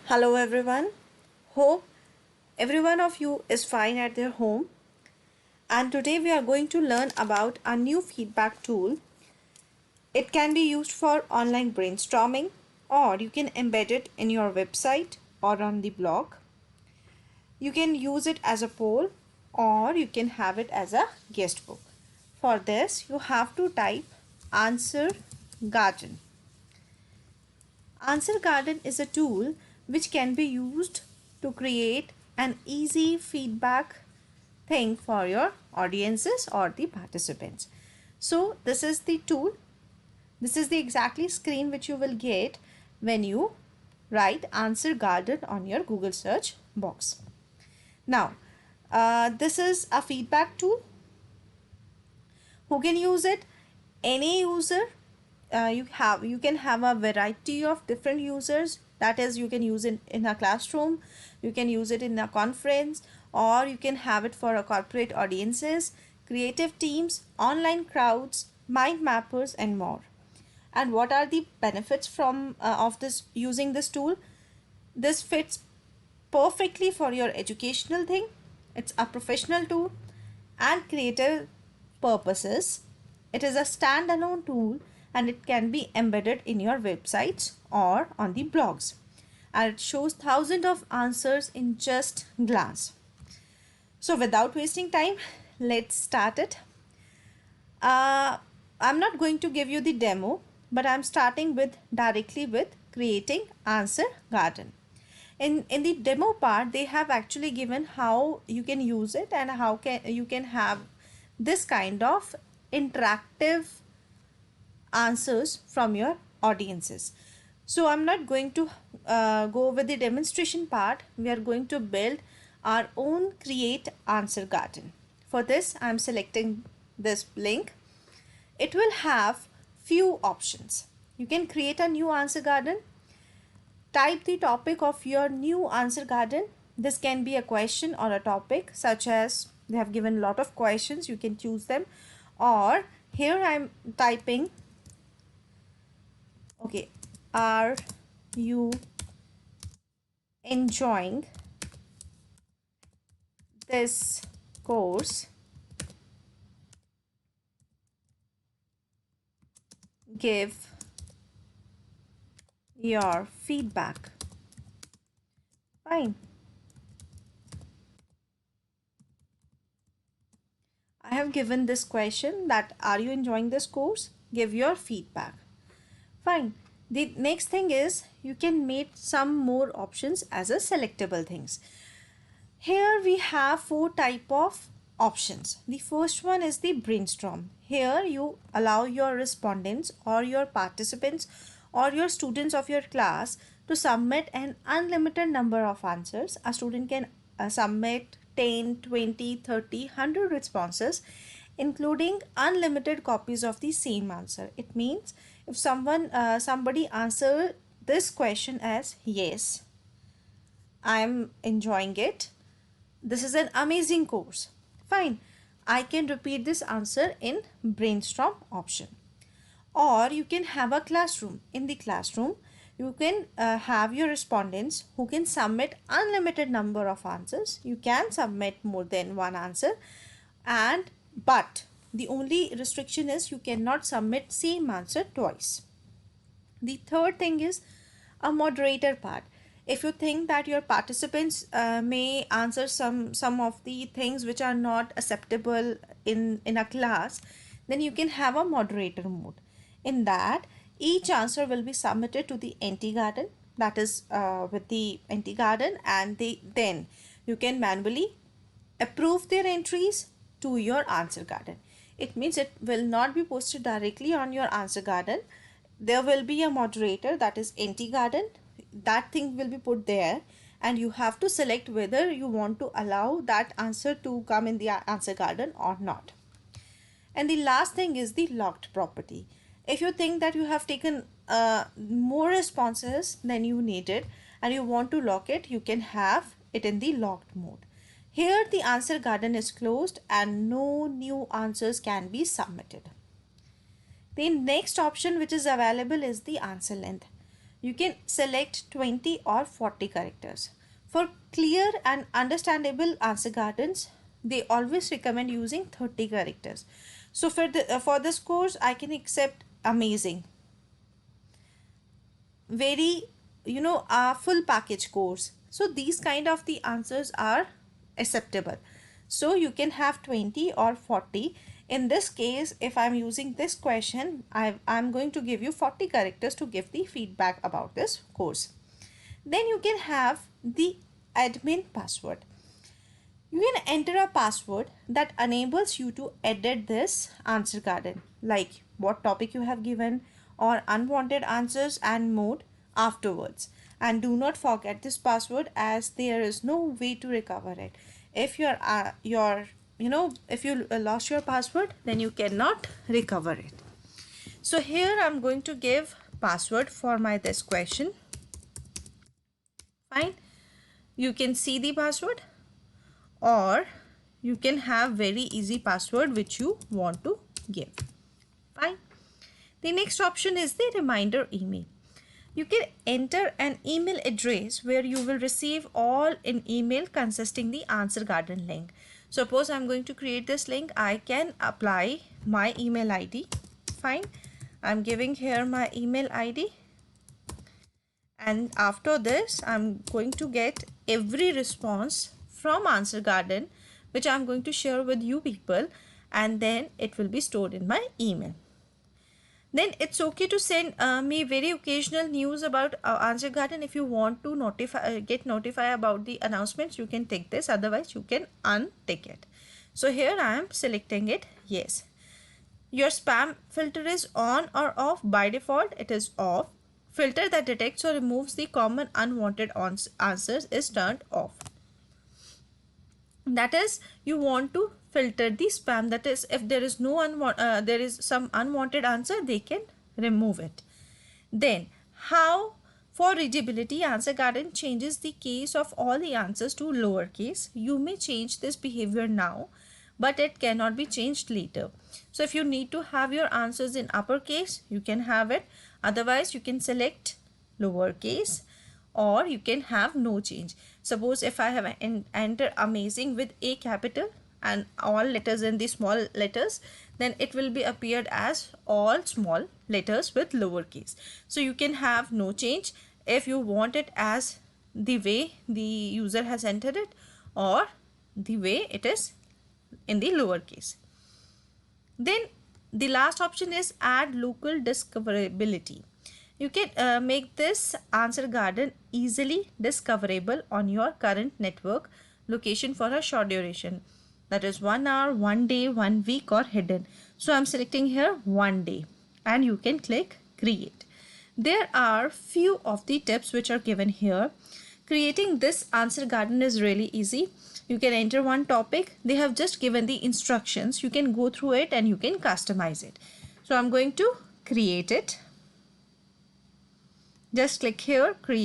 Hello everyone. Hope every one of you is fine at their home. And today we are going to learn about a new feedback tool. It can be used for online brainstorming, or you can embed it in your website or on the blog. You can use it as a poll, or you can have it as a guest book. For this, you have to type Answer Garden. Answer Garden is a tool which can be used to create an easy feedback thing for your audiences or the participants. So this is the tool. This is the exactly screen which you will get when you write Answer Garden on your Google search box. Now, this is a feedback tool. Who can use it? Any user. You can have a variety of different users. That is, you can use it in a classroom, you can use it in a conference, or you can have it for a corporate audiences, creative teams, online crowds, mind mappers, and more. And what are the benefits from of this using this tool? This fits perfectly for your educational thing. It's a professional tool and creative purposes. It is a standalone tool and it can be embedded in your websites or on the blogs. And it shows thousands of answers in just glance. So without wasting time, let's start it. I'm not going to give you the demo, but I'm starting with directly with creating Answer Garden. In the demo part, they have actually given how you can use it and how you can have this kind of interactive answers from your audiences. So I'm not going to go with the demonstration part. We are going to build our own create answer garden. For this, I'm selecting this link. It will have few options. You can create a new answer garden. Type the topic of your new answer garden. This can be a question or a topic, such as they have given a lot of questions. You can choose them. Or here I'm typing, okay, are you enjoying this course? Give your feedback. Fine. I have given this question that are you enjoying this course? Give your feedback. Fine. The next thing is you can make some more options as a selectable things. Here we have four type of options. The first one is the brainstorm. Here you allow your respondents or your participants or your students of your class to submit an unlimited number of answers. A student can submit 10, 20, 30, 100 responses, including unlimited copies of the same answer. It means if somebody answer this question as yes, I am enjoying it, this is an amazing course, fine, I can repeat this answer in brainstorm option. Or you can have a classroom. In the classroom, you can have your respondents who can submit unlimited number of answers. You can submit more than one answer, and but the only restriction is you cannot submit same answer twice. The third thing is a moderator part. If you think that your participants may answer some of the things which are not acceptable in a class, then you can have a moderator mode. In that, each answer will be submitted to the NT Garden, that is with the NT Garden, and then you can manually approve their entries to your answer garden. It means it will not be posted directly on your answer garden. There will be a moderator, that is NT Garden. That thing will be put there, and you have to select whether you want to allow that answer to come in the answer garden or not. And the last thing is the locked property. If you think that you have taken more responses than you needed and you want to lock it, you can have it in the locked mode. Here the answer garden is closed and no new answers can be submitted. The next option which is available is the answer length. you can select 20 or 40 characters. For clear and understandable answer gardens, they always recommend using 30 characters. So for this course, I can accept amazing, very, a full package course. So these kind of the answers are acceptable. So you can have 20 or 40. In this case, if I'm using this question, I'm going to give you 40 characters to give the feedback about this course. Then you can have the admin password. You can enter a password that enables you to edit this answer garden, like what topic you have given or unwanted answers and mode afterwards. And do not forget this password, as there is no way to recover it. If if you lost your password, then you cannot recover it. So here I'm going to give password for this question. Fine. You can see the password, or you can have very easy password which you want to give. Fine. The next option is the reminder email. You can enter an email address where you will receive all in email consisting the answer garden link. Suppose I'm going to create this link, I can apply my email ID. Fine. I'm giving here my email ID, and after this I'm going to get every response from answer garden which I'm going to share with you people, and then it will be stored in my email. Then it's okay to send me very occasional news about answer garden. If you want to get notified about the announcements, you can take this, otherwise you can untick it. So here I am selecting it yes. Your spam filter is on or off? By default it is off. Filter that detects or removes the common unwanted answers is turned off. That is, you want to filter the spam. That is, if there is there is some unwanted answer, they can remove it. Then how? For readability, answer garden changes the case of all the answers to lowercase. You may change this behavior now, but it cannot be changed later. So if you need to have your answers in uppercase, you can have it. Otherwise, you can select lowercase, or you can have no change. Suppose if I have enter amazing with A capital and all letters in the small letters, then it will be appeared as all small letters with lowercase. So you can have no change if you want it as the way the user has entered it, or the way it is in the lowercase. Then the last option is add local discoverability. You can make this answer garden easily discoverable on your current network location for a short duration. That is 1 hour, 1 day, 1 week, or hidden. So I'm selecting here 1 day, and you can click create. There are few of the tips which are given here. Creating this answer garden is really easy. You can enter one topic. They have just given the instructions. You can go through it and you can customize it. So I'm going to create it. Just click here, create.